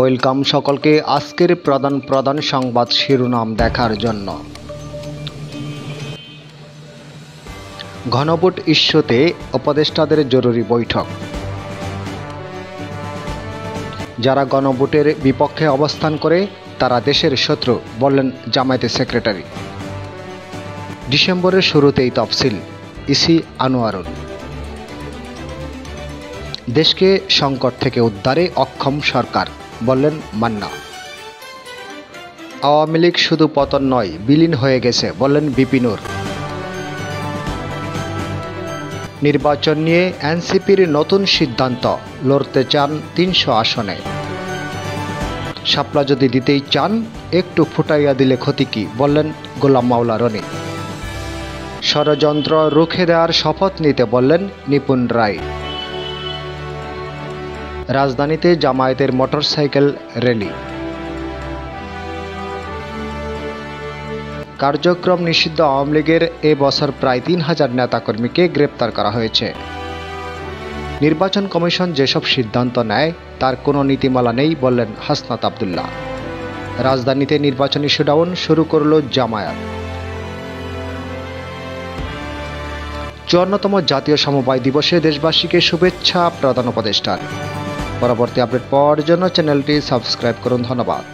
Welcome সকলকে আজকের প্রধান সংবাদ শিরোনাম দেখার জন্য। গণভোট ইস্যুতে উপদেষ্টাদের জরুরি বৈঠক। যারা গণভোটের বিপক্ষে অবস্থান করে তারা দেশের শত্রু, বললেন জামায়াতের সেক্রেটারি। ডিসেম্বরের শুরুতেই তফসিল, ইসি আনোয়ারুল। দেশকে সংকট থেকে উদ্ধারে অক্ষম সরকার, বললেন মান্না। আওয়ামী লীগ শুধু পতন নয়, বিলীন হয়ে গেছে, বললেন বিপিনুর। নির্বাচন নিয়ে এনসিপির নতুন সিদ্ধান্ত, লড়তে চান 300 আসনে। শাপলা যদি দিতেই চান একটু ফুটাইয়া দিলে ক্ষতি কি, বললেন গোলাম মাওলা রনি। ষড়যন্ত্র রুখে দেওয়ার শপথ নিতে বললেন নিপুণ রায়। রাজধানীতে জামায়াতের মোটরসাইকেল র্যালি। কার্যক্রম নিষিদ্ধ আওয়ামী লীগের এ বছর প্রায় 3000 নেতাকর্মীকে গ্রেপ্তার করা হয়েছে। নির্বাচন কমিশন যেসব সিদ্ধান্ত নেয় তার কোনো নীতিমালা নেই, বললেন হাসনাত আব্দুল্লাহ। রাজধানীতে নির্বাচনী শোডাউন শুরু করল জামায়াত। 54তম জাতীয় সমবায় দিবসে দেশবাসীকে শুভেচ্ছা প্রধান উপদেষ্টার। পরবর্তী আপডেট পাওয়ার জন্য চ্যানেলটি সাবস্ক্রাইব করুন। ধন্যবাদ।